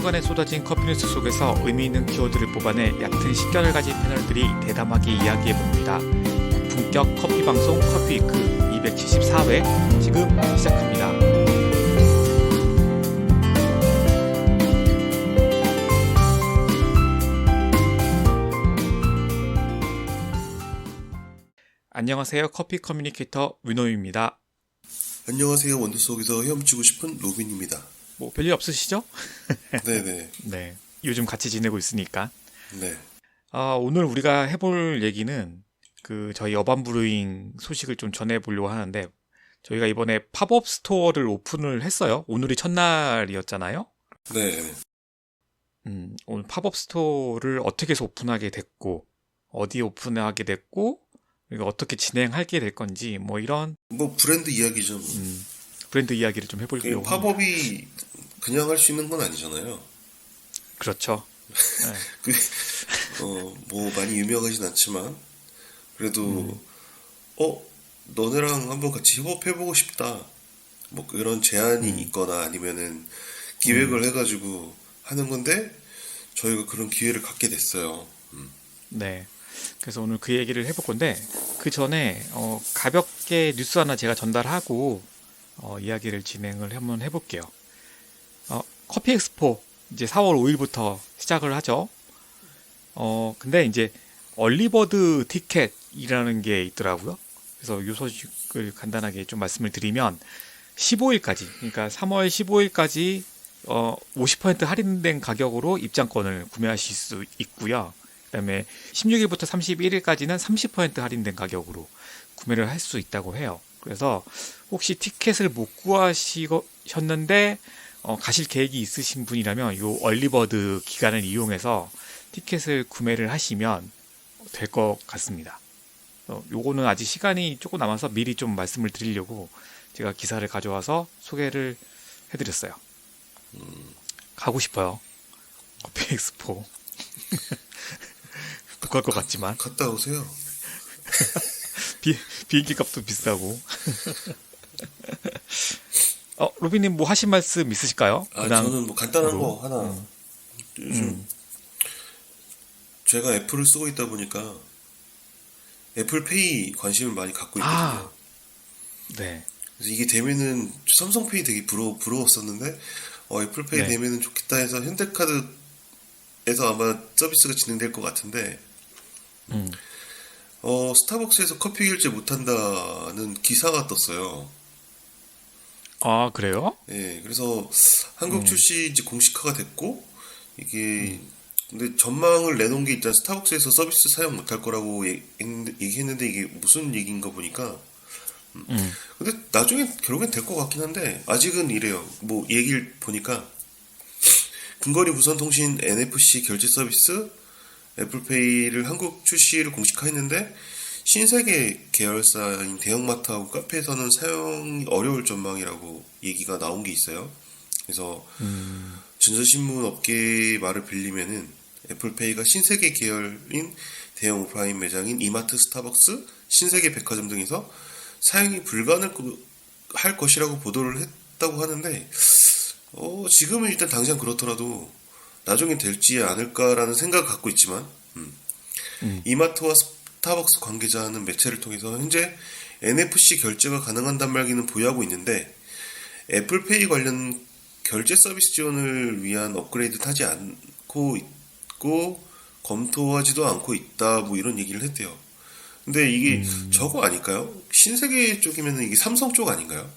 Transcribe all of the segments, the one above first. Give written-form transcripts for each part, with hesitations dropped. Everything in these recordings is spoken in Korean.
한순간에 쏟아진 커피 뉴스 속에서 의미 있는 키워드를 뽑아내 얕은 식견을 가진 패널들이 대담하게 이야기해봅니다. 본격 커피 방송 커피위크 274회 지금 시작합니다. 안녕하세요. 커피 커뮤니케이터 위노입니다. 안녕하세요. 원두 속에서 헤엄치고 싶은 로빈입니다. 뭐 별일 없으시죠? 네네. 네. 요즘 같이 지내고 있으니까. 네. 오늘 우리가 해볼 얘기는 저희 어반 브루잉 소식을 좀 전해보려고 하는데, 저희가 이번에 팝업 스토어를 오픈을 했어요. 오늘이 첫날이었잖아요. 네. 오늘 팝업 스토어를 어떻게 해서 오픈하게 됐고, 어디에 오픈하게 됐고, 그리고 어떻게 진행하게 될 건지, 뭐 이런 브랜드 이야기죠. 브랜드 이야기를 좀 해보려고 합니다. 팝업이 그냥 할 수 있는 건 아니잖아요. 그렇죠. 네. 많이 유명하진 않지만 그래도 너네랑 한번 같이 협업해보고 싶다. 뭐 그런 제안이 있거나 아니면은 기획을 해가지고 하는 건데 저희가 그런 기회를 갖게 됐어요. 네. 그래서 오늘 그 얘기를 해볼 건데, 그 전에 가볍게 뉴스 하나 제가 전달하고 이야기를 진행을 한번 해볼게요. 커피 엑스포 이제 4월 5일부터 시작을 하죠. 근데 이제 얼리버드 티켓이라는 게 있더라고요. 그래서 이 소식을 간단하게 좀 말씀을 드리면 15일까지, 그러니까 3월 15일까지 50% 할인된 가격으로 입장권을 구매하실 수 있고요. 그다음에 16일부터 31일까지는 30% 할인된 가격으로 구매를 할 수 있다고 해요. 그래서 혹시 티켓을 못 구하셨는데 가실 계획이 있으신 분이라면 이 얼리버드 기간을 이용해서 티켓을 구매를 하시면 될 것 같습니다. 요거는 아직 시간이 조금 남아서 미리 좀 말씀을 드리려고 제가 기사를 가져와서 소개를 해드렸어요. 가고 싶어요. 커피 엑스포. 못 갈 것 같지만. 갔다 오세요. 비행기 값도 비싸고. 로빈님 뭐 하신 말씀 있으실까요? 저는 뭐 간단한 거 하나. 요즘 제가 애플을 쓰고 있다 보니까 애플페이 관심을 많이 갖고 있거든요. 네. 그래서 이게 되면은 삼성페이 되게 부러웠었는데 애플페이 네. 되면은 좋겠다 해서 현대카드에서 아마 서비스가 진행될 것 같은데 스타벅스에서 커피 결제 못한다는 기사가 떴어요. 아, 그래요? 예, 그래서 한국 출시 이제 공식화가 됐고 이게 근데 전망을 내놓은 게 일단 스타벅스에서 서비스 사용 못할 거라고 얘기했는데 이게 무슨 얘기인가 보니까 근데 나중에 결국엔 될 것 같긴 한데 아직은 이래요. 뭐 얘기를 보니까 근거리 무선통신 NFC 결제 서비스 애플페이를 한국 출시를 공식화했는데 신세계 계열사인 대형마트하고 카페에서는 사용이 어려울 전망이라고 얘기가 나온 게 있어요. 그래서 전자신문 업계의 말을 빌리면은 애플페이가 신세계 계열인 대형 오프라인 매장인 이마트, 스타벅스, 신세계 백화점 등에서 사용이 불가능할 것이라고 보도를 했다고 하는데 지금은 일단 당장 그렇더라도 나중에 될지 않을까라는 생각을 갖고 있지만 이마트와 스타벅스 관계자는 매체를 통해서 현재 NFC 결제가 가능한 단말기는 보유하고 있는데 애플페이 관련 결제 서비스 지원을 위한 업그레이드는 하지 않고 있고 검토하지도 않고 있다 뭐 이런 얘기를 했대요. 근데 이게 저거 아닐까요? 신세계 쪽이면 이게 삼성 쪽 아닌가요?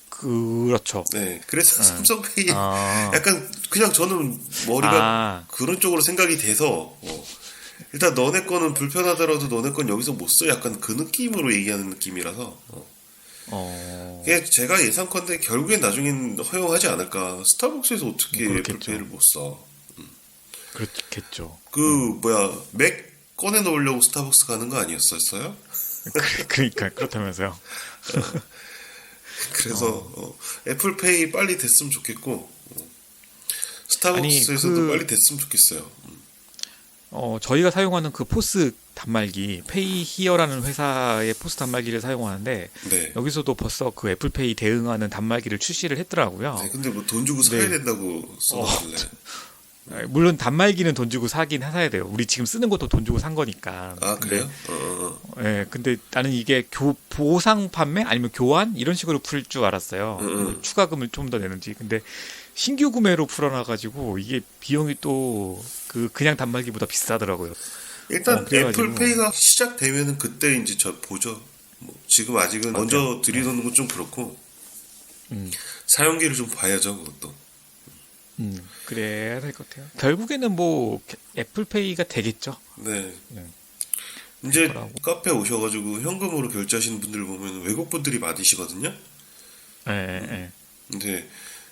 그렇죠. 네, 그래서 삼성페이 약간 그냥 저는 머리가 그런 쪽으로 생각이 돼서 일단 너네 거는 불편하더라도 너네 건 여기서 못 써. 약간 그 느낌으로 얘기하는 느낌이라서 그게 제가 예상컨대 결국엔 나중엔 허용하지 않을까. 스타벅스에서 어떻게 애플페이를 못 써? 그렇겠죠. 맥 꺼내 놓으려고 스타벅스 가는 거 아니었었어요? 그러니까 그렇다면서요. 그래서 애플페이 빨리 됐으면 좋겠고 스타벅스에서도 빨리 됐으면 좋겠어요. 저희가 사용하는 그 포스 단말기, 페이히어라는 회사의 포스 단말기를 사용하는데, 네. 여기서도 벌써 그 애플페이 대응하는 단말기를 출시를 했더라고요. 네, 근데 뭐 돈 주고 사야 네. 된다고 써놨길래. 물론 단말기는 돈 주고 사긴 사야 돼요. 우리 지금 쓰는 것도 돈 주고 산 거니까. 아, 근데, 그래요? 근데 나는 이게 보상 판매 아니면 교환 이런 식으로 풀 줄 알았어요. 뭐 추가금을 좀 더 내는지. 근데 신규 구매로 풀어놔가지고 이게 비용이 또 그냥 단말기보다 비싸더라고요. 일단 그래가지고. 애플페이가 시작되면은 그때 이제 저 보죠. 뭐 지금 아직은 먼저 들이놓는 건 좀 그렇고 음, 사용기를 좀 봐야죠, 그것도. 그래야 될 것 같아요. 결국에는 뭐 애플페이가 되겠죠. 네. 네. 이제 거라고. 카페 오셔가지고 현금으로 결제하시는 분들 보면 외국 분들이 많으시거든요. 예, 예. 근데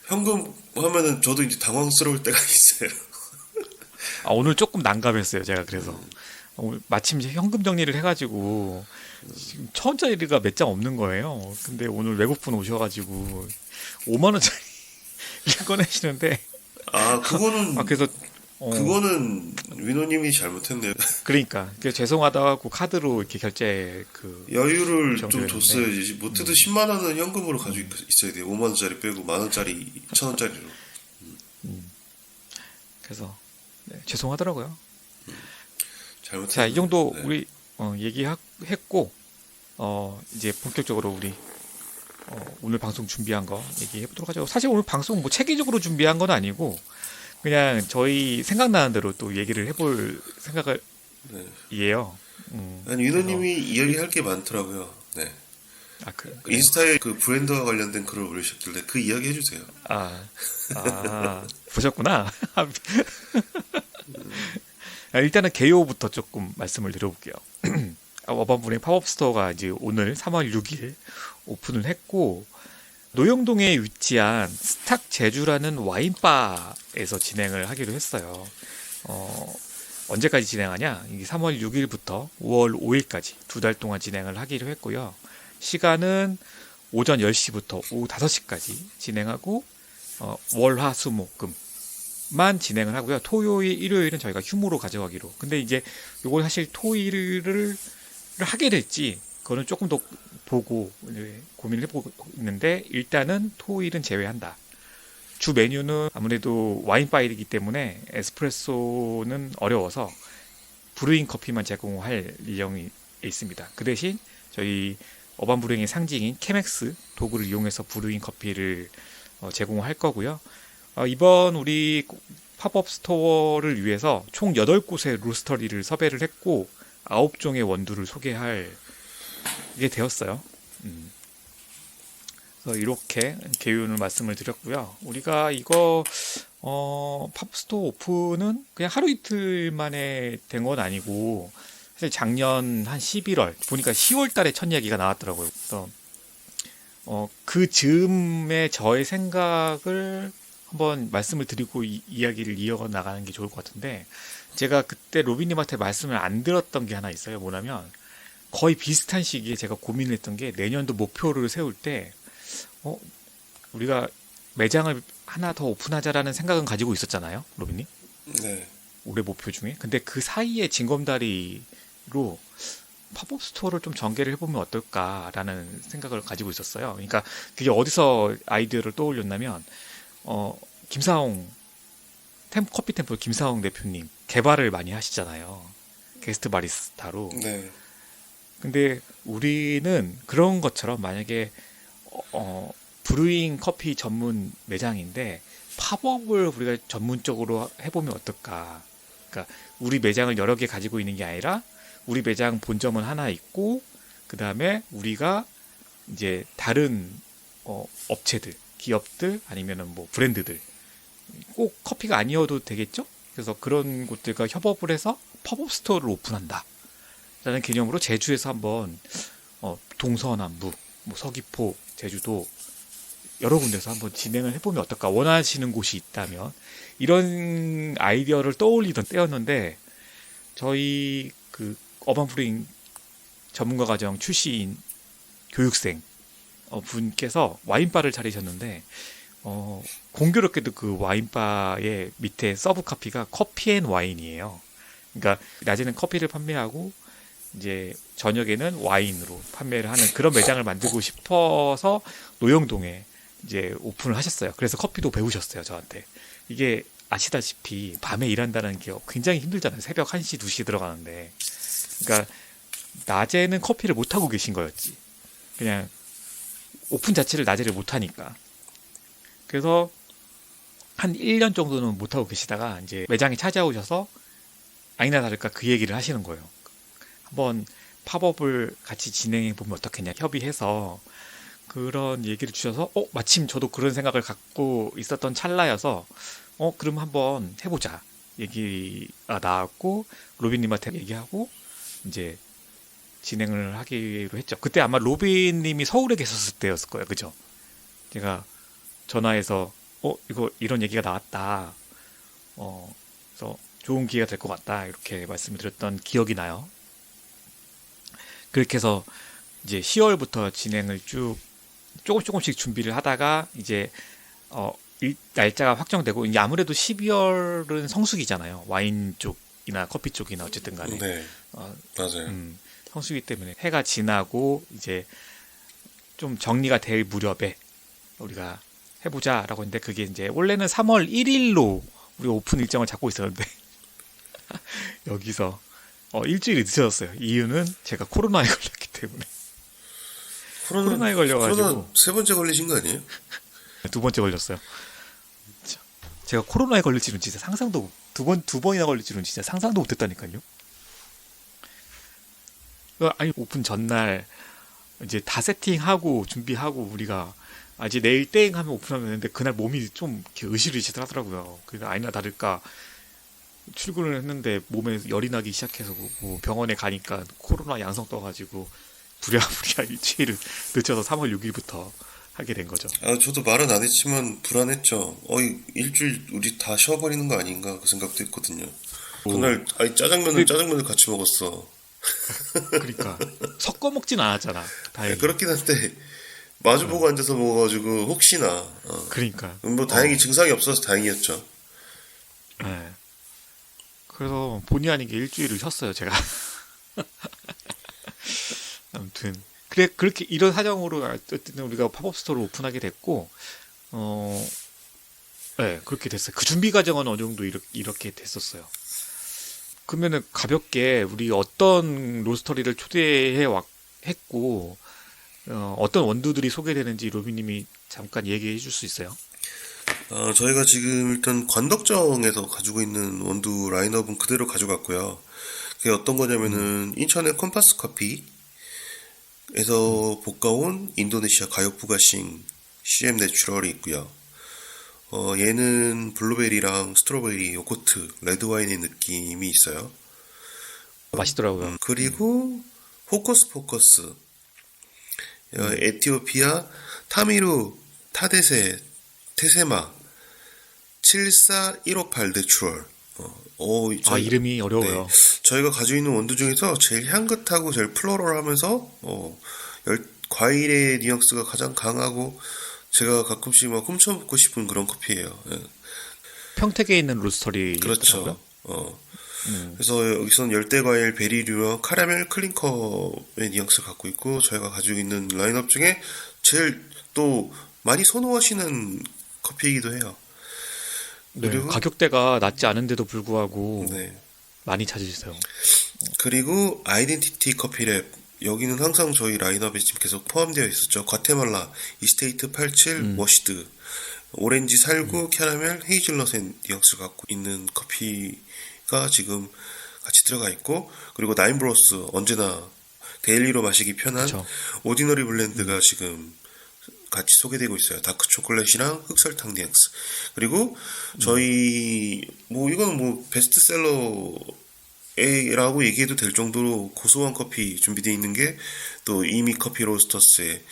현금 하면은 저도 이제 당황스러울 때가 있어요. 오늘 조금 난감했어요. 제가 그래서 오늘 마침 이제 현금 정리를 해가지고 지금 1,000원짜리가 몇 장 없는 거예요. 근데 오늘 외국분 오셔가지고 5만 원짜리 꺼내시는데 그거는 그래서 그거는 위노님이 잘못했네요. 그러니까 죄송하다고 하고 카드로 이렇게 결제 여유를 좀 정도였는데. 줬어야지. 못해도 10만 원은 현금으로 가지고 있어야 돼요. 5만 원짜리 빼고 만 원짜리, 1천 원짜리로. 그래서 네, 죄송하더라고요. 잘못했네요. 자, 이 정도 네. 우리 얘기했고 이제 본격적으로 우리 오늘 방송 준비한 거 얘기해 보도록 하죠. 사실 오늘 방송 뭐 체계적으로 준비한 건 아니고 그냥 저희 생각나는 대로 또 얘기를 해볼 생각이에요. 아니, 위노님이 이야기할 게 많더라고요. 네. 그래요? 인스타에 그 브랜드와 관련된 글을 올리셨길래 그 이야기 해주세요. 보셨구나. 일단은 개요부터 조금 말씀을 드려볼게요. 어반브레인 팝업 스토어가 이제 오늘 3월 6일 오픈을 했고 노영동에 위치한 스탁 제주라는 와인바에서 진행을 하기로 했어요. 언제까지 진행하냐? 이게 3월 6일부터 5월 5일까지 2달 동안 진행을 하기로 했고요. 시간은 오전 10시부터 오후 5시까지 진행하고 월화수목금만 진행을 하고요. 토요일, 일요일은 저희가 휴무로 가져가기로. 근데 이제 요건 사실 토요일을 하게 될지 그거는 조금 더 보고 고민을 해보고 있는데 일단은 토요일은 제외한다. 주 메뉴는 아무래도 와인바이기 때문에 에스프레소는 어려워서 브루잉 커피만 제공할 예정이 있습니다. 그 대신 저희 어반 브루잉의 상징인 케맥스 도구를 이용해서 브루잉 커피를 제공할 거고요. 이번 우리 팝업 스토어를 위해서 총 8곳의 로스터리를 섭외를 했고 9종의 원두를 소개할 게 되었어요. 그래서 이렇게 개요는 말씀을 드렸고요. 우리가 이거 팝스토어 오픈은 그냥 하루 이틀 만에 된 건 아니고 사실 작년 한 11월 보니까 10월 달에 첫 이야기가 나왔더라고요. 그래서 그 즈음에 저의 생각을 한번 말씀을 드리고 이야기를 이어가 나가는 게 좋을 것 같은데 제가 그때 로빈님한테 말씀을 안 들었던 게 하나 있어요. 뭐냐면 거의 비슷한 시기에 제가 고민을 했던 게 내년도 목표를 세울 때 우리가 매장을 하나 더 오픈하자라는 생각은 가지고 있었잖아요. 로빈님? 네. 올해 목표 중에. 근데 그 사이에 징검다리로 팝업 스토어를 좀 전개를 해보면 어떨까라는 생각을 가지고 있었어요. 그러니까 그게 어디서 아이디어를 떠올렸냐면 김사홍 커피 템플 김사홍 대표님 개발을 많이 하시잖아요. 게스트 바리스타로. 네. 근데 우리는 그런 것처럼 만약에 브루잉 커피 전문 매장인데 팝업을 우리가 전문적으로 해보면 어떨까? 그러니까 우리 매장을 여러 개 가지고 있는 게 아니라 우리 매장 본점은 하나 있고 그 다음에 우리가 이제 다른 업체들, 기업들 아니면은 뭐 브랜드들 꼭 커피가 아니어도 되겠죠? 그래서 그런 곳들과 협업을 해서 팝업 스토어를 오픈한다. 라는 개념으로 제주에서 한번 동서남북, 뭐 서귀포, 제주도 여러 군데서 한번 진행을 해보면 어떨까 원하시는 곳이 있다면 이런 아이디어를 떠올리던 때였는데 저희 그 어반브루잉 전문가 과정 출신 교육생 분께서 와인바를 차리셨는데 공교롭게도 그 와인바의 밑에 서브 카피가 커피 앤 와인이에요. 그러니까 낮에는 커피를 판매하고 이제 저녁에는 와인으로 판매를 하는 그런 매장을 만들고 싶어서 노영동에 이제 오픈을 하셨어요. 그래서 커피도 배우셨어요, 저한테. 이게 아시다시피 밤에 일한다는 게 굉장히 힘들잖아요. 새벽 1시, 2시 들어가는데. 그러니까 낮에는 커피를 못 하고 계신 거였지. 그냥 오픈 자체를 낮에를 못 하니까. 그래서 한 1년 정도는 못 하고 계시다가 이제 매장에 찾아오셔서 아니나 다를까 그 얘기를 하시는 거예요. 한번 팝업을 같이 진행해 보면 어떻겠냐 협의해서 그런 얘기를 주셔서 마침 저도 그런 생각을 갖고 있었던 찰나여서 그럼 한번 해보자 얘기가 나왔고 로빈님한테 얘기하고 이제 진행을 하기로 했죠. 그때 아마 로빈님이 서울에 계셨을 때였을 거예요. 그죠? 제가 전화해서 이거 이런 얘기가 나왔다. 그래서 좋은 기회가 될 것 같다. 이렇게 말씀을 드렸던 기억이 나요. 그렇게 해서 이제 10월부터 진행을 쭉 조금씩 준비를 하다가 이제 날짜가 확정되고 이제 아무래도 12월은 성수기잖아요. 와인 쪽이나 커피 쪽이나 어쨌든 간에 네, 맞아요. 성수기 때문에 해가 지나고 이제 좀 정리가 될 무렵에 우리가 해보자라고 했는데 그게 이제 원래는 3월 1일로 우리 오픈 일정을 잡고 있었는데 여기서 일주일이 늦어졌어요. 이유는 제가 코로나에 걸렸기 때문에. 코로나에 걸려가지고 코로나 세 번째 걸리신 거 아니에요? 두 번째 걸렸어요. 제가 코로나에 걸릴 줄은 진짜 상상도 두 번이나 걸릴 줄은 진짜 상상도 못했다니까요. 아니 오픈 전날 이제 다 세팅하고 준비하고 우리가 이제 내일 땡 하면 오픈하면 되는데 그날 몸이 좀 이렇게 으실으실 하더라고요. 그러니까 아니나 다를까 출근을 했는데 몸에 열이 나기 시작해서 뭐 병원에 가니까 코로나 양성 떠가지고 부랴부랴 일주일을 늦춰서 3월 6일부터 하게 된 거죠. 저도 말은 안 했지만 불안했죠. 일주일 우리 다 쉬어버리는 거 아닌가 그 생각도 했거든요. 그날 짜장면을 같이 먹었어. 그러니까 섞어 먹진 않았잖아. 다행히. 그렇긴 한데 마주보고 앉아서 먹어가지고 혹시나 그러니까. 뭐 다행히 증상이 없어서 다행이었죠. 네. 그래서 본의 아니게 일주일을 쉬었어요, 제가. 아무튼 그렇게 이런 사정으로 어쨌든 우리가 팝업 스토어를 오픈하게 됐고, 네, 그렇게 됐어요. 그 준비 과정은 어느 정도 이렇게 됐었어요. 그러면은 가볍게 우리 어떤 로스터리를 했고, 어떤 원두들이 소개되는지 로비님이 잠깐 얘기해 줄 수 있어요? 저희가 지금 일단 관덕정에서 가지고 있는 원두 라인업은 그대로 가져갔고요. 그게 어떤 거냐면은 인천의 컴파스 커피에서 볶아온 인도네시아 가요푸가싱 CM 내추럴이 있고요. 얘는 블루베리랑 스트로베리, 요거트, 레드와인의 느낌이 있어요. 맛있더라고요. 그리고 호커스 포커스, 에티오피아 타미루 타데세 테세마 74158 내추럴. 이름이 어려워요. 네, 저희가 가지고 있는 원두 중에서 제일 향긋하고 제일 플로럴하면서 과일의 뉘앙스가 가장 강하고 제가 가끔씩 막 훔쳐먹고 싶은 그런 커피예요. 예. 평택에 있는 로스터리. 그렇죠. 그래서 여기서는 열대과일 베리류와 카라멜 클린컵의 뉘앙스를 갖고 있고 저희가 가지고 있는 라인업 중에 제일 또 많이 선호하시는 커피이기도 해요. 네, 그리고 가격대가 낮지 않은데도 불구하고 네. 많이 찾으세요. 그리고 아이덴티티 커피랩 여기는 항상 저희 라인업에 지금 계속 포함되어 있었죠. 과테말라 이스테이트 87 워시드 오렌지 살구 캐러멜 헤이즐넛의 뉘앙스를 갖고 있는 커피가 지금 같이 들어가 있고 그리고 나인브로스 언제나 데일리로 마시기 편한 그쵸. 오디너리 블렌드가 지금 같이 소개되고 있어요. 다크 초콜릿이랑 흑설탕 뉘앙스. 그리고 저희 이거는 베스트셀러라고 얘기해도 될 정도로 고소한 커피 준비되어 있는 게 또 이미 커피 로스터스의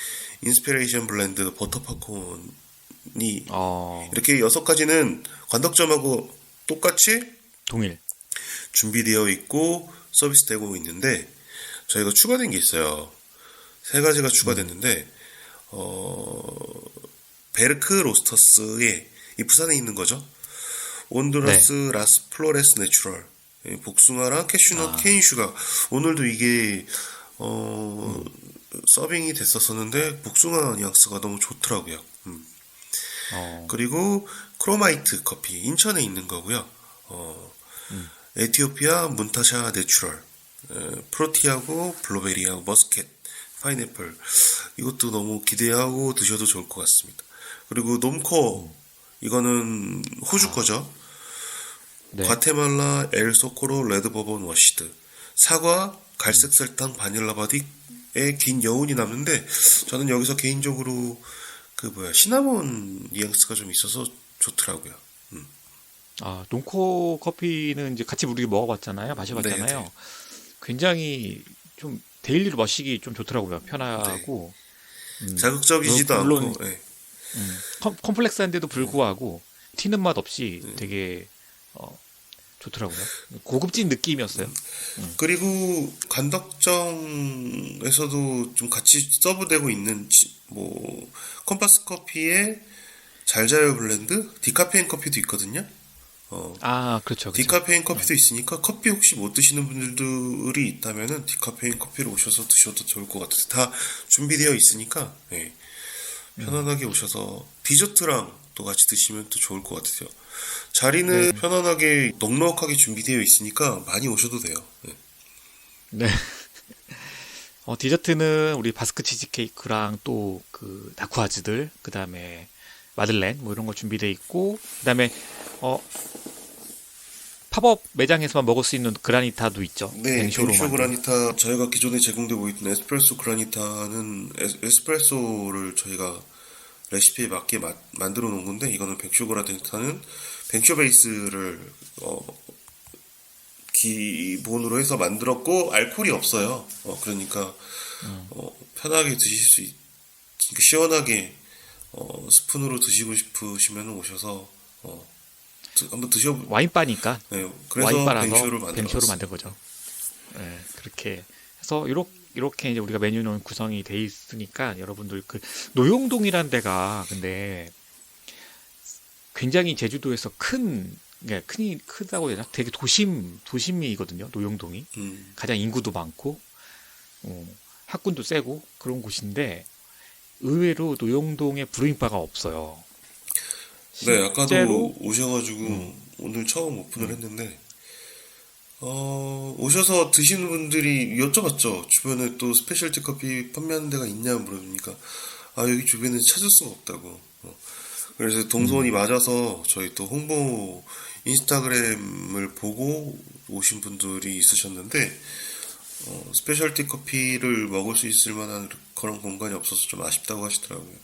인스피레이션 블렌드 버터팝콘이 이렇게 6가지는 관덕점하고 똑같이 동일. 준비되어 있고 서비스되고 있는데 저희가 추가된 게 있어요. 3가지가 추가됐는데 베르크 로스터스의 이 부산에 있는 거죠. 온두라스 네. 라스 플로레스 내추럴 복숭아랑 캐슈넛, 아, 케인 슈가. 오늘도 이게 서빙이 됐었었는데 복숭아 뉘앙스가 너무 좋더라고요. 어, 그리고 크로마이트 커피 인천에 있는 거고요. 음, 에티오피아 문타샤 내추럴, 프로티하고 블루베리하고 머스켓, 파인애플. 이것도 너무 기대하고 드셔도 좋을 것 같습니다. 그리고 놈코, 이거는 호주 아, 거죠. 네. 과테말라 엘 소코로 레드 버번 워시드. 사과, 갈색 설탕, 바닐라 바딕의 긴 여운이 남는데 저는 여기서 개인적으로 시나몬 뉘앙스가 좀 있어서 좋더라고요. 음. 아, 논코 커피는 이제 같이 우리 먹어봤잖아요. 네, 네, 마셔봤잖아요. 굉장히 좀 데일리로 마시기 좀 좋더라고요. 네. 편하고, 자극적이지도 물론 않고, 네, 컴플렉스한데도 불구하고 튀는 맛 없이 되게 어, 좋더라고요. 고급진 느낌이었어요. 음. 그리고 간덕정에서도 좀 같이 서브되고 있는 컴파스 커피의 잘자요 블렌드 디카페인 커피도 있거든요. 어, 아, 그렇죠, 그렇죠. 디카페인 네. 커피도 있으니까 커피 혹시 못 드시는 분들이 있다면은 디카페인 커피를 오셔서 드셔도 좋을 것 같아요. 다 준비되어 있으니까 예, 음. 편안하게 오셔서 디저트랑 또 같이 드시면 또 좋을 것 같아요. 네, 자리는 편안하게 넉넉하게 준비되어 있으니까 많이 오셔도 돼요. 예. 네. 디저트는 우리 바스크 치즈케이크랑 또 그 다쿠아즈들, 그 다음에 마들렌 뭐 이런 거 준비돼 있고, 그 다음에 어, 팝업 매장에서만 먹을 수 있는 그라니타도 있죠. 네, 뱅쇼로 뱅쇼 만든. 그라니타 저희가 기존에 제공되고 있던 에스프레소 그라니타는 에스프레소를 저희가 레시피에 맞게 만들어 놓은 건데 이거는 뱅쇼 그라니타는 뱅쇼 베이스를 기본으로 해서 만들었고 알코올이 없어요. 그러니까 음. 편하게 드실 수 그러니까 시원하게 스푼으로 드시고 싶으시면 오셔서 한번 드셔. 와인바니까 네, 그래서 와인바라서 뱅쇼를 뱅쇼로 만든 만들어놨습니다. 거죠. 네, 그렇게 해서 이렇게 이제 우리가 메뉴는 구성이 돼 있으니까 여러분들 그 노용동이란 데가 근데 굉장히 제주도에서 그러니까 크다고 해야 되나? 되게 도심이거든요. 노용동이 음, 가장 인구도 많고 학군도 세고 그런 곳인데 의외로 노용동에 브루잉바가 없어요. 네, 실제로 아까도 오셔가지고 음, 오늘 처음 오픈을 음, 했는데 오셔서 드시는 분들이 여쭤봤죠. 주변에 또 스페셜티 커피 판매하는 데가 있냐 물어보니까 아 여기 주변에 찾을 수가 없다고. 그래서 동선이 음, 맞아서 저희 또 홍보 인스타그램을 보고 오신 분들이 있으셨는데 스페셜티 커피를 먹을 수 있을 만한 그런 공간이 없어서 좀 아쉽다고 하시더라고요.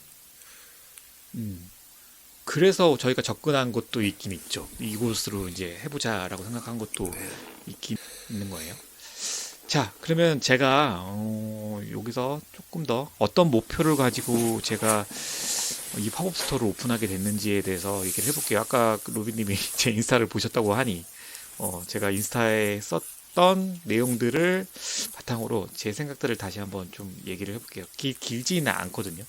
음. 그래서 저희가 접근한 것도 있긴 있죠. 이곳으로 이제 해보자라고 생각한 것도 네, 있긴 있는 거예요. 자, 그러면 제가 여기서 조금 더 어떤 목표를 가지고 제가 이 팝업 스토어를 오픈하게 됐는지에 대해서 얘기를 해볼게요. 아까 그 로비님이 제 인스타를 보셨다고 하니 제가 인스타에 썼던 내용들을 바탕으로 제 생각들을 다시 한번 좀 얘기를 해볼게요. 길지는 않거든요.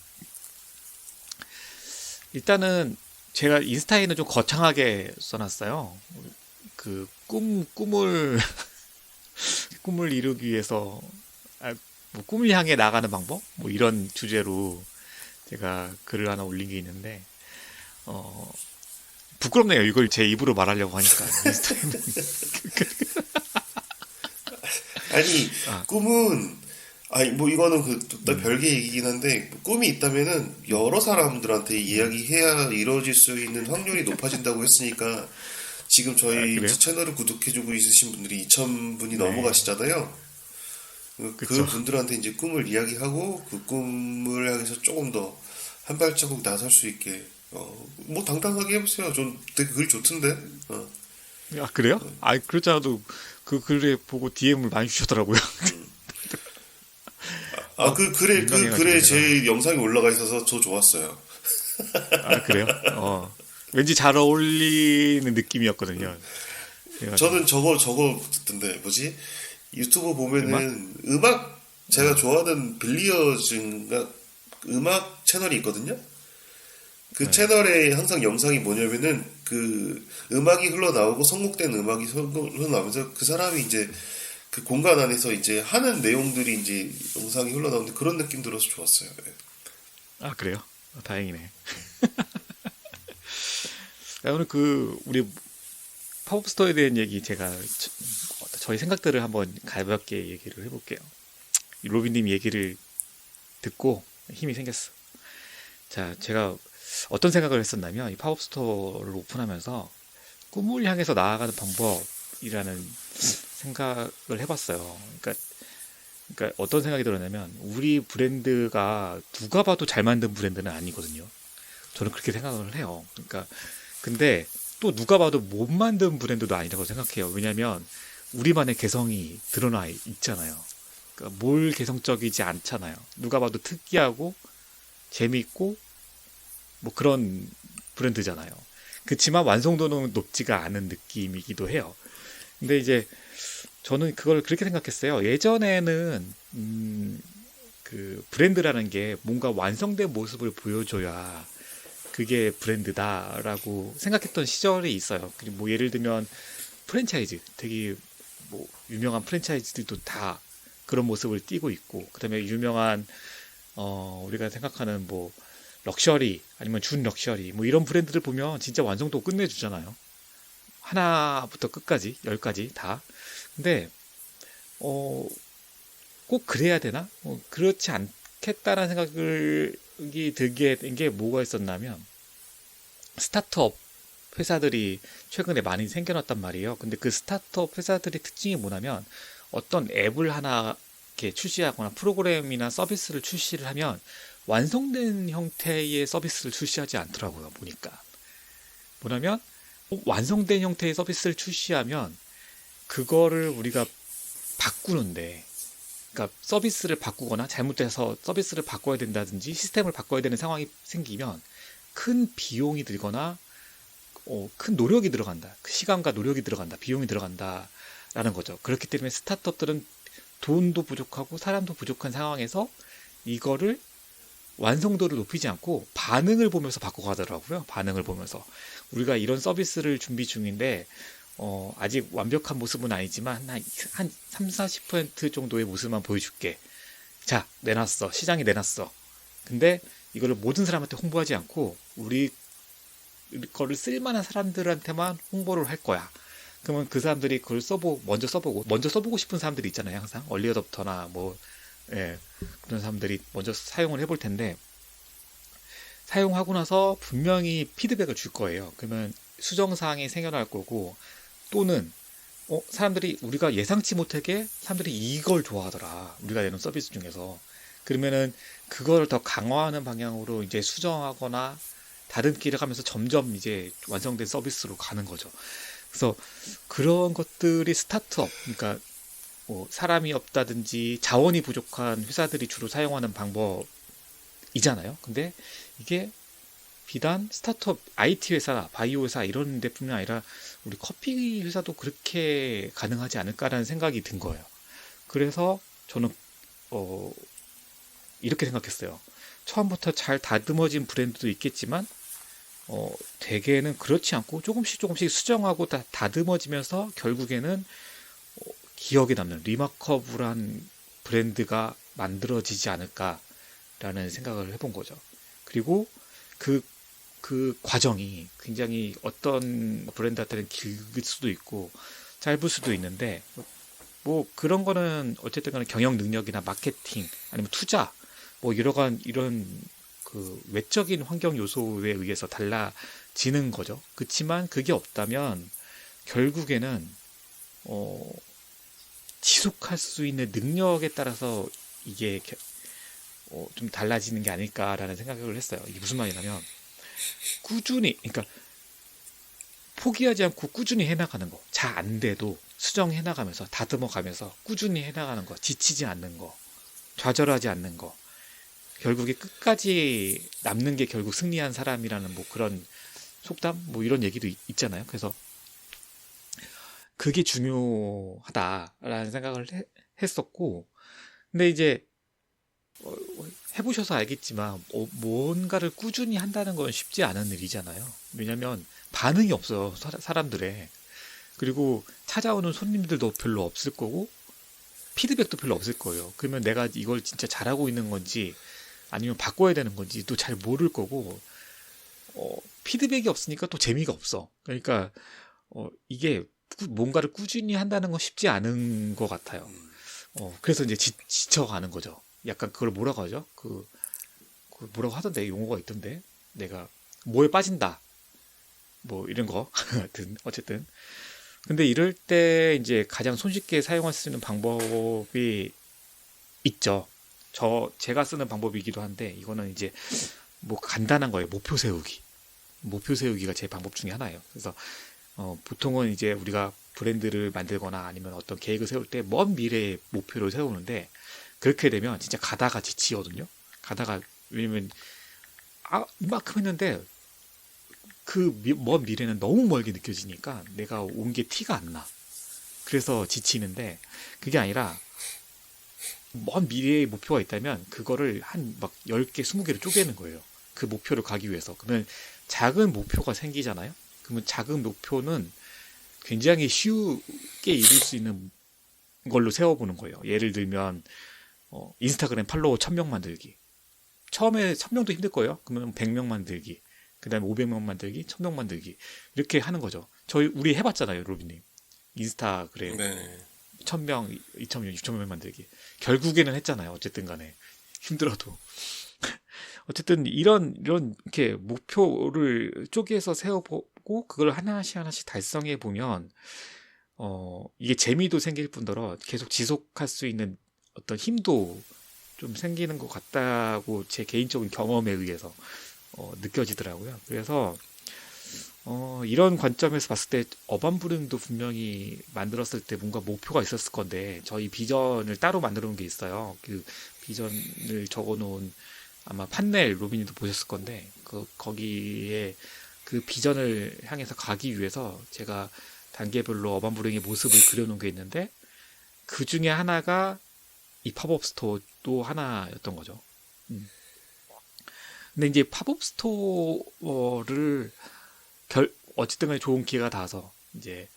일단은 제가 인스타에는 좀 거창하게 써놨어요. 그 꿈을 꿈을 이루기 위해서 뭐 꿈을 향해 나가는 방법 뭐 이런 주제로 제가 글을 하나 올린 게 있는데 어 부끄럽네요. 이걸 제 입으로 말하려고 하니까 인스타에는 아니 아, 꿈은 아니 뭐 이거는 또 음, 별개 얘기긴 한데 꿈이 있다면은 여러 사람들한테 이야기해야 이루어질 수 있는 확률이 높아진다고 했으니까 지금 아, 저희 그래요? 이제 채널을 구독해주고 있으신 분들이 2,000분이 네, 넘어가시잖아요. 그쵸. 그 분들한테 이제 꿈을 이야기하고 그 꿈을 향해서 조금 더 한 발자국 나설 수 있게 뭐 당당하게 해보세요. 전 되게 글 좋던데. 아, 그래요? 아, 그렇지 않아도 그 글에 보고 DM을 많이 주셨더라고요. 그 민망해가지고 글에 제가 제 영상이 올라가 있어서 저 좋았어요. 아, 그래요? 왠지 잘 어울리는 느낌이었거든요. 그래가지고 저는 저거 듣던데 뭐지? 유튜브 음악? 보면은 음악 제가 좋아하는 빌리어즈인가 음악 채널이 있거든요. 그 네. 채널에 항상 영상이 뭐냐면은 그 음악이 흘러나오고 선곡된 음악이 흘러나오면서 그 사람이 이제 그 공간 안에서 이제 하는 내용들이 이제 영상이 흘러나오는데 그런 느낌 들어서 좋았어요. 네. 아, 그래요? 다행이네. 오늘 우리 팝업스토어에 대한 얘기 제가 저희 생각들을 한번 가볍게 얘기를 해볼게요. 로빈님 얘기를 듣고 힘이 생겼어. 자, 제가 어떤 생각을 했었냐면 이 팝업스토어를 오픈하면서 꿈을 향해서 나아가는 방법이라는 생각을 해봤어요. 그러니까 어떤 생각이 들었냐면 우리 브랜드가 누가 봐도 잘 만든 브랜드는 아니거든요. 저는 그렇게 생각을 해요. 그러니까 근데 또 누가 봐도 못 만든 브랜드도 아니라고 생각해요. 왜냐하면 우리만의 개성이 드러나 있잖아요. 그러니까 뭘 개성적이지 않잖아요. 누가 봐도 특이하고 재밌고 뭐 그런 브랜드잖아요. 그렇지만 완성도는 높지가 않은 느낌이기도 해요. 근데 이제 저는 그걸 그렇게 생각했어요. 예전에는 그 브랜드라는 게 뭔가 완성된 모습을 보여줘야 그게 브랜드다라고 생각했던 시절이 있어요. 그리고 뭐 예를 들면 프랜차이즈, 되게 뭐 유명한 프랜차이즈들도 다 그런 모습을 띠고 있고, 그다음에 유명한 우리가 생각하는 뭐 럭셔리 아니면 준 럭셔리 뭐 이런 브랜드들 보면 진짜 완성도 끝내주잖아요. 하나부터 끝까지 열까지 다. 근데 어, 꼭 그래야 되나? 그렇지 않겠다라는 생각이 들게 된 게 뭐가 있었냐면 스타트업 회사들이 최근에 많이 생겨났단 말이에요. 근데 그 스타트업 회사들의 특징이 뭐냐면 어떤 앱을 하나 이렇게 출시하거나 프로그램이나 서비스를 출시를 하면 완성된 형태의 서비스를 출시하지 않더라고요. 보니까 뭐냐면 완성된 형태의 서비스를 출시하면 그거를 우리가 바꾸는데, 그러니까 서비스를 바꾸거나 잘못돼서 서비스를 바꿔야 된다든지 시스템을 바꿔야 되는 상황이 생기면 큰 비용이 들거나 큰 노력이 들어간다. 그 시간과 노력이 들어간다. 비용이 들어간다라는 거죠. 그렇기 때문에 스타트업들은 돈도 부족하고 사람도 부족한 상황에서 이거를 완성도를 높이지 않고 반응을 보면서 바꿔가더라고요. 반응을 보면서 우리가 이런 서비스를 준비 중인데 아직 완벽한 모습은 아니지만 한 3, 40% 정도의 모습만 보여줄게. 자, 내놨어. 시장에 내놨어. 근데 이거를 모든 사람한테 홍보하지 않고 우리 거를 쓸만한 사람들한테만 홍보를 할 거야. 그러면 그 사람들이 그걸 먼저 써보고 싶은 사람들이 있잖아요. 항상 얼리 어답터나 뭐 예, 그런 사람들이 먼저 사용을 해볼 텐데 사용하고 나서 분명히 피드백을 줄 거예요. 그러면 수정사항이 생겨날 거고 또는 사람들이 우리가 예상치 못하게 사람들이 이걸 좋아하더라. 우리가 내는 서비스 중에서. 그러면은 그걸 더 강화하는 방향으로 이제 수정하거나 다른 길을 가면서 점점 이제 완성된 서비스로 가는 거죠. 그래서 그런 것들이 스타트업, 그러니까 뭐 사람이 없다든지 자원이 부족한 회사들이 주로 사용하는 방법이잖아요. 근데 이게 비단 스타트업 IT 회사, 바이오 회사 이런 데뿐만 아니라 우리 커피 회사도 그렇게 가능하지 않을까라는 생각이 든 거예요. 그래서 저는 어, 이렇게 생각했어요. 처음부터 잘 다듬어진 브랜드도 있겠지만 대개는 그렇지 않고 조금씩 조금씩 수정하고 다듬어지면서 결국에는 기억에 남는 리마커블한 브랜드가 만들어지지 않을까라는 생각을 해본 거죠. 그리고 그, 그 과정이 굉장히 어떤 브랜드한테는 길 수도 있고 짧을 수도 있는데 뭐 그런 거는 어쨌든 간에 경영 능력이나 마케팅 아니면 투자 뭐 이런 그 외적인 환경 요소에 의해서 달라지는 거죠. 그렇지만 그게 없다면 결국에는 어, 지속할 수 있는 능력에 따라서 이게 좀 달라지는 게 아닐까라는 생각을 했어요. 이게 무슨 말이냐면 꾸준히, 그러니까 포기하지 않고 꾸준히 해나가는 거, 잘 안 돼도 수정해 나가면서 다듬어 가면서 꾸준히 해나가는 거, 지치지 않는 거, 좌절하지 않는 거, 결국에 끝까지 남는 게 결국 승리한 사람이라는 뭐 그런 속담 뭐 이런 얘기도 있잖아요. 그래서 그게 중요하다라는 생각을 했었고, 근데 이제 어, 해보셔서 알겠지만 뭔가를 꾸준히 한다는 건 쉽지 않은 일이잖아요. 왜냐면 반응이 없어요. 사람들의. 그리고 찾아오는 손님들도 별로 없을 거고 피드백도 별로 없을 거예요. 그러면 내가 이걸 진짜 잘하고 있는 건지 아니면 바꿔야 되는 건지 또 잘 모를 거고 피드백이 없으니까 또 재미가 없어. 그러니까 이게 뭔가를 꾸준히 한다는 건 쉽지 않은 것 같아요. 그래서 이제 지쳐가는 거죠. 약간 그걸 뭐라고 하죠? 그 뭐라고 하던데 용어가 있던데 내가 뭐에 빠진다 뭐 이런 거 하여튼 어쨌든 근데 이럴 때 이제 가장 손쉽게 사용할 수 있는 방법이 있죠. 제가 쓰는 방법이기도 한데 이거는 이제 뭐 간단한 거예요. 목표 세우기가 제 방법 중에 하나예요. 그래서 보통은 이제 우리가 브랜드를 만들거나 아니면 어떤 계획을 세울 때 먼 미래의 목표를 세우는데 그렇게 되면 진짜 가다가 지치거든요. 왜냐면 이만큼 했는데 그 먼 미래는 너무 멀게 느껴지니까 내가 온 게 티가 안 나. 그래서 지치는데 그게 아니라 먼 미래의 목표가 있다면 그거를 한 막 10개, 20개를 쪼개는 거예요. 그 목표를 가기 위해서. 그러면 작은 목표가 생기잖아요. 그러면 작은 목표는 굉장히 쉽게 이룰 수 있는 걸로 세워보는 거예요. 예를 들면 인스타그램 팔로워 1000명 만들기. 처음에 1000명도 힘들 거예요. 그러면 100명 만들기. 그 다음에 500명 만들기, 1000명 만들기. 이렇게 하는 거죠. 우리 해봤잖아요, 로비님. 인스타그램 네. 1000명, 2000명, 6000명 만들기. 결국에는 했잖아요. 어쨌든 간에. 힘들어도. 어쨌든 이렇게 목표를 쪼개서 세워보고 그걸 하나씩 달성해 보면 이게 재미도 생길 뿐더러 계속 지속할 수 있는 어떤 힘도 좀 생기는 것 같다고 제 개인적인 경험에 의해서 느껴지더라고요. 그래서 이런 관점에서 봤을 때 어반브링도 분명히 만들었을 때 뭔가 목표가 있었을 건데 저희 비전을 따로 만들어 놓은 게 있어요. 그 비전을 적어 놓은 아마 판넬 로빈이도 보셨을 건데 거기에 그 비전을 향해서 가기 위해서 제가 단계별로 어반브링의 모습을 그려놓은 게 있는데 그 중에 하나가 이 팝업 스토어도 하나였던 거죠. 음. 근데 이제 팝업 스토어를 어쨌든 간에 좋은 기회가 닿아서 이제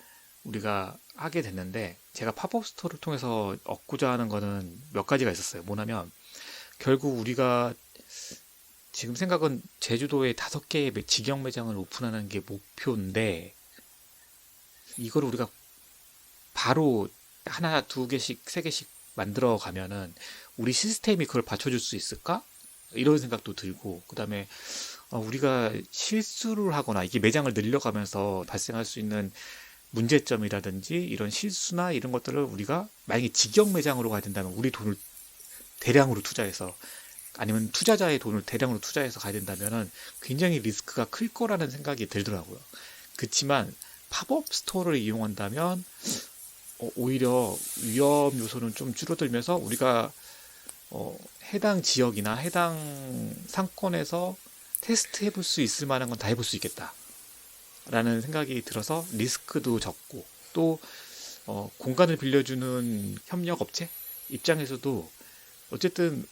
우리가 하게 됐는데 제가 팝업 스토어를 통해서 얻고자 하는 거는 몇 가지가 있었어요. 뭐냐면 결국 우리가 지금 생각은 제주도에 5개의 직영 매장을 오픈하는 게 목표인데 이걸 우리가 바로 하나, 2개씩, 3개씩 만들어 가면은 우리 시스템이 그걸 받쳐줄 수 있을까? 이런 생각도 들고 그 다음에 우리가 실수를 하거나 이게 매장을 늘려가면서 발생할 수 있는 문제점이라든지 이런 실수나 이런 것들을 우리가 만약에 직영 매장으로 가야 된다면 우리 돈을 대량으로 투자해서 아니면 투자자의 돈을 대량으로 투자해서 가야 된다면은 굉장히 리스크가 클 거라는 생각이 들더라고요. 그렇지만 팝업 스토어를 이용한다면 오히려 위험 요소는 좀 줄어들면서 우리가 해당 지역이나 해당 상권에서 테스트 해볼 수 있을 만한 건 다 해볼 수 있겠다 라는 생각이 들어서 리스크도 적고 또 공간을 빌려주는 협력업체 입장에서도 어쨌든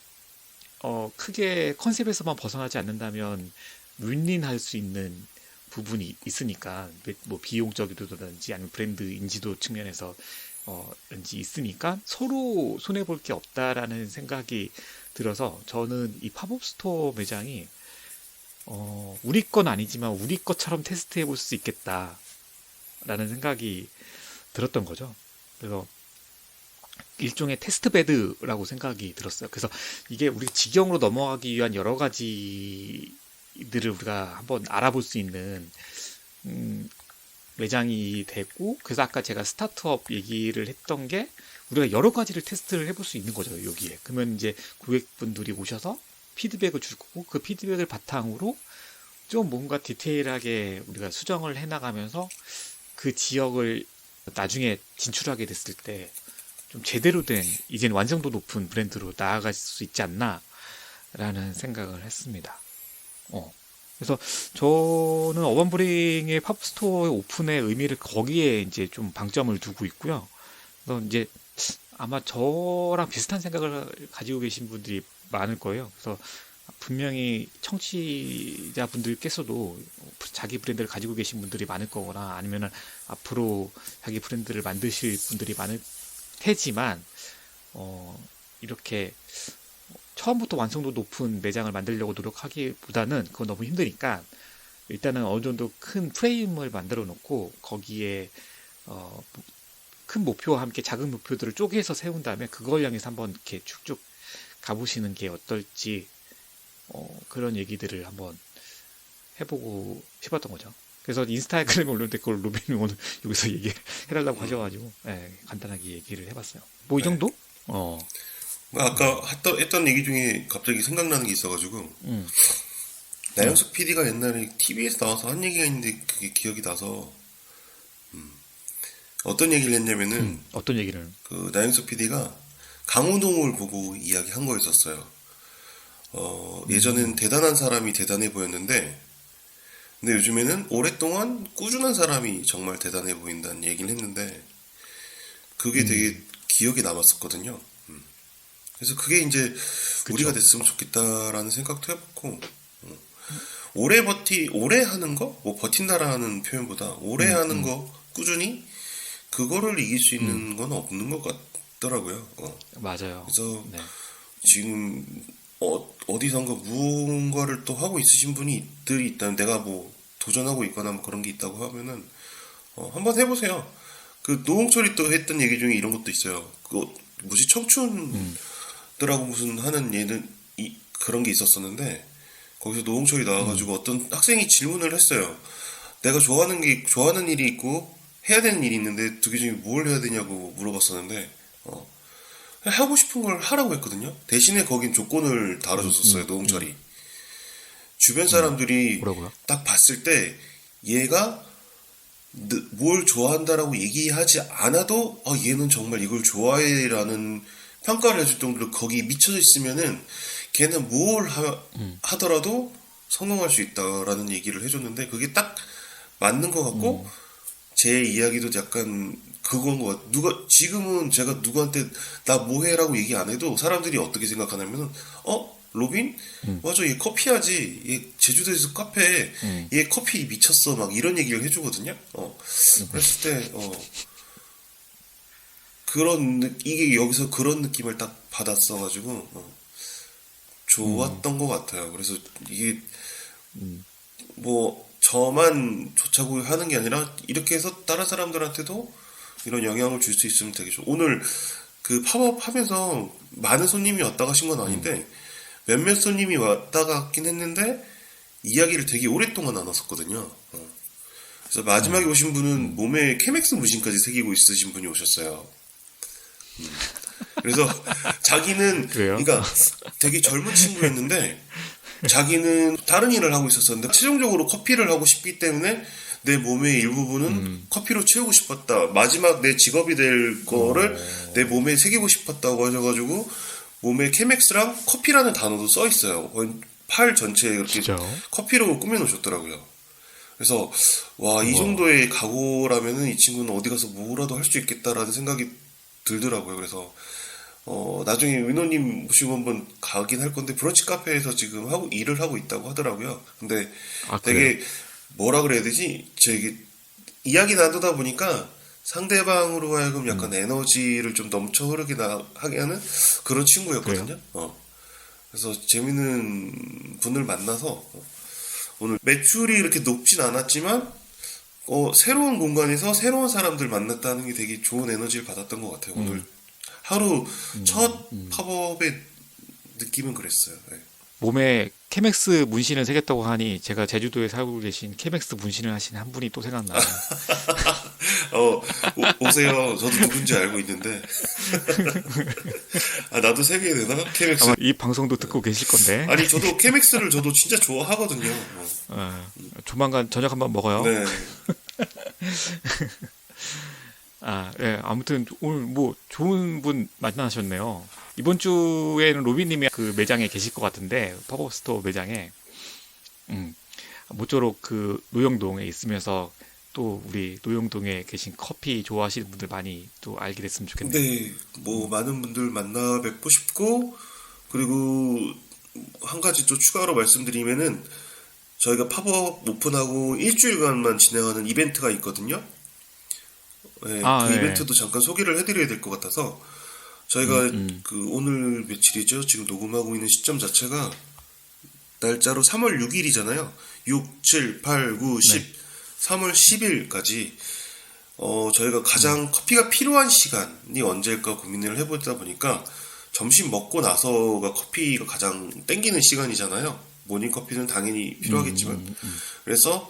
크게 컨셉에서만 벗어나지 않는다면 윈윈할 수 있는 부분이 있으니까 뭐 비용적이라든지 아니면 브랜드 인지도 측면에서 왠지 있으니까 서로 손해볼 게 없다라는 생각이 들어서 저는 이 팝업 스토어 매장이 우리 건 아니지만 우리 것처럼 테스트해 볼 수 있겠다라는 생각이 들었던 거죠. 그래서 일종의 테스트 베드라고 생각이 들었어요. 그래서 이게 우리 직영으로 넘어가기 위한 여러 가지들을 우리가 한번 알아볼 수 있는 매장이 됐고 그래서 아까 제가 스타트업 얘기를 했던 게 우리가 여러 가지를 테스트를 해볼 수 있는 거죠. 여기에. 그러면 이제 고객분들이 오셔서 피드백을 줄 거고 그 피드백을 바탕으로 좀 뭔가 디테일하게 우리가 수정을 해나가면서 그 지역을 나중에 진출하게 됐을 때 좀 제대로 된 이제는 완성도 높은 브랜드로 나아갈 수 있지 않나 라는 생각을 했습니다. 그래서 저는 어반브링의 팝스토어 오픈의 의미를 거기에 이제 좀 방점을 두고 있고요. 그래서 이제 아마 저랑 비슷한 생각을 가지고 계신 분들이 많을 거예요. 그래서 분명히 청취자분들께서도 자기 브랜드를 가지고 계신 분들이 많을 거거나 아니면은 앞으로 자기 브랜드를 만드실 분들이 많을 테지만 이렇게 처음부터 완성도 높은 매장을 만들려고 노력하기보다는 그건 너무 힘드니까 일단은 어느 정도 큰 프레임을 만들어 놓고 거기에 큰 목표와 함께 작은 목표들을 쪼개서 세운 다음에 그걸 향해서 한번 이렇게 쭉쭉 가보시는 게 어떨지 그런 얘기들을 한번 해보고 싶었던 거죠. 그래서 인스타그램에 올렸는데 그걸 로빈이 오늘 여기서 얘기해달라고 하셔가지고 간단하게 얘기를 해봤어요. 뭐 이 네. 정도? 아까 했던 얘기 중에 갑자기 생각나는 게 있어가지고 음, 나영석 PD가 옛날에 TV에서 나와서 한 얘기가 있는데 그게 기억이 나서 어떤 얘기를 했냐면은 어떤 얘기를? 그 나영석 PD가 강호동을 보고 이야기한 거였었어요. 예전엔 대단한 사람이 대단해 보였는데 근데 요즘에는 오랫동안 꾸준한 사람이 정말 대단해 보인다는 얘기를 했는데 그게 되게 기억에 남았었거든요. 그래서 그게 이제 우리가 그쵸. 됐으면 좋겠다라는 생각도 해봤고 오래 하는 거? 뭐 버틴다라는 표현보다 오래 하는 거 꾸준히 그거를 이길 수 있는 건 없는 것 같더라고요. 맞아요. 그래서 네. 지금 어디선가 무언가를 또 하고 있으신 분들이 있다면 내가 뭐 도전하고 있거나 뭐 그런 게 있다고 하면은 한번 해보세요. 그 노홍철이 또 했던 얘기 중에 이런 것도 있어요. 그 뭐지 청춘들하고 무슨 하는 예는 그런 게 있었었는데 거기서 노홍철이 나와가지고 어떤 학생이 질문을 했어요. 내가 좋아하는 일이 있고 해야 되는 일이 있는데 두 개 중에 뭘 해야 되냐고 물어봤었는데 하고 싶은 걸 하라고 했거든요. 대신에 거긴 조건을 달아줬었어요. 노홍철이. 주변 사람들이 뭐라고요? 딱 봤을 때 얘가 뭘 좋아한다라고 얘기하지 않아도 얘는 정말 이걸 좋아해라는 평가를 해줄 정도로 거기 미쳐져 있으면은 걔는 뭘 하더라도 성공할 수 있다라는 얘기를 해줬는데 그게 딱 맞는 것 같고 제 이야기도 약간 그건 것 같아요. 지금은 제가 누구한테 나 뭐해라고 얘기 안 해도 사람들이 어떻게 생각하냐면은 로빈? 맞아, 얘 커피하지. 얘 제주도에서 카페, 얘 커피 미쳤어. 막 이런 얘기를 해주거든요. 그랬을 때, 이게 여기서 그런 느낌을 딱 받았어가지고, 좋았던 것 같아요. 그래서 이게, 뭐, 저만 좋자고 하는 게 아니라, 이렇게 해서 다른 사람들한테도 이런 영향을 줄 수 있으면 되게 좋아. 오늘 그 팝업 하면서 많은 손님이 왔다 가신 건 아닌데, 몇몇 손님이 왔다 갔긴 했는데 이야기를 되게 오랫동안 나눴었거든요. 그래서 마지막에 오신 분은 몸에 케맥스 문신까지 새기고 있으신 분이 오셨어요. 그래서 자기는 그래요? 그러니까 되게 젊은 친구였는데 자기는 다른 일을 하고 있었었는데 최종적으로 커피를 하고 싶기 때문에 내 몸의 일부분은 커피로 채우고 싶었다. 마지막 내 직업이 될 거를 내 몸에 새기고 싶었다고 하셔가지고 몸에 케맥스랑 커피라는 단어도 써 있어요. 팔 전체에 이렇게 진짜요? 커피로 꾸며놓으셨더라고요. 그래서 와, 이 정도의 각오라면은 이 친구는 어디 가서 뭐라도 할 수 있겠다라는 생각이 들더라고요. 그래서 나중에 위노님 모시고 한번 가긴 할 건데 브런치 카페에서 지금 일을 하고 있다고 하더라고요. 근데 아, 그래요? 되게 뭐라 그래야 되지? 저기 이야기 나누다 보니까 상대방으로 하여금 약간 에너지를 좀 넘쳐 흐르게 하게 하는 그런 친구였거든요. 그래서 재밌는 분을 만나서 오늘 매출이 이렇게 높진 않았지만 새로운 공간에서 새로운 사람들 만났다는 게 되게 좋은 에너지를 받았던 것 같아요. 오늘 하루 첫 팝업의 느낌은 그랬어요. 네. 몸에 케맥스 문신을 새겼다고 하니 제가 제주도에 살고 계신 케맥스 문신을 하신 한 분이 또 생각나요. 오세요. 저도 누군지 알고 있는데. 나도 새겨야 되나? 케맥스. 아마 이 방송도 듣고 계실 건데 아니, 저도 케맥스를 저도 진짜 좋아하거든요. 조만간 저녁 한번 먹어요. 네. 예, 아무튼 오늘 뭐 좋은 분 만나셨네요. 이번 주에는 로빈님이 그 매장에 계실 것 같은데 팝업 스토어 매장에 모쪼록 그 노영동에 있으면서 또 우리 노영동에 계신 커피 좋아하시는 분들 많이 또 알게 됐으면 좋겠네요. 네, 뭐 많은 분들 만나 뵙고 싶고 그리고 한 가지 또 추가로 말씀드리면은 저희가 팝업 오픈하고 일주일간만 진행하는 이벤트가 있거든요. 네, 아, 그 네. 이벤트도 잠깐 소개를 해드려야 될 것 같아서 저희가 음. 그 오늘 며칠이죠? 지금 녹음하고 있는 시점 자체가 날짜로 3월 6일이잖아요. 6, 7, 8, 9, 10, 네. 3월 10일까지 저희가 가장 커피가 필요한 시간이 언제일까 고민을 해보다 보니까 점심 먹고 나서가 커피가 가장 땡기는 시간이잖아요. 모닝커피는 당연히 필요하겠지만. 그래서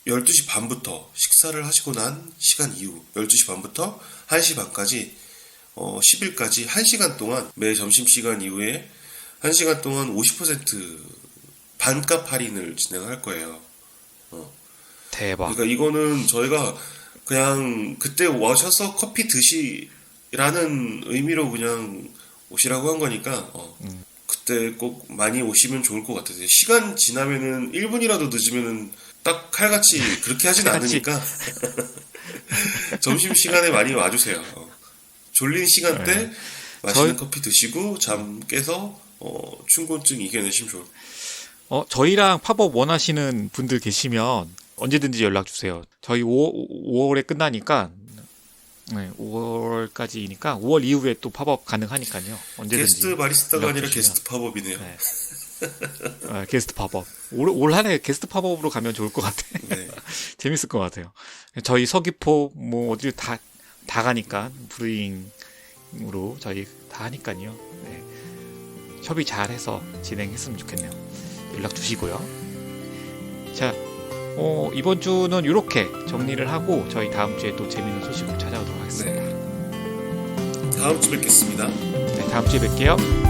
12시 반부터 식사를 하시고 난 시간 이후 12시 반부터 1시 반까지 10일까지 1시간 동안 매 점심시간 이후에 1시간 동안 50% 반값 할인을 진행할 거예요. 대박. 그러니까 이거는 저희가 그냥 그때 와셔서 커피 드시라는 의미로 그냥 오시라고 한 거니까 그때 꼭 많이 오시면 좋을 것 같아요. 시간 지나면은 1분이라도 늦으면은 딱 칼같이 그렇게 하진 칼같이. 않으니까 점심시간에 많이 와주세요. 졸린 시간대 네. 맛있는 저희- 커피 드시고 잠 깨서 충곤증 이겨내시면 좋을 것 저희랑 팝업 원하시는 분들 계시면 언제든지 연락 주세요. 저희 5월에 끝나니까, 네, 5월까지니까 5월 이후에 또 팝업 가능하니까요. 언제든지. 게스트 바리스타가 연락 아니라 주시면. 게스트 팝업이네요. 네. 게스트 팝업. 올 한해 게스트 팝업으로 가면 좋을 것 같아. 네. 재밌을 것 같아요. 저희 서귀포 뭐 어디 다 가니까 브루잉으로 저희 다 하니까요. 네. 협의 잘해서 진행했으면 좋겠네요. 연락 주시고요. 자, 이번 주는 이렇게 정리를 하고 저희 다음 주에 또 재밌는 소식으로 찾아오도록 하겠습니다. 다음 주 뵙겠습니다. 네, 다음 주에 뵐게요.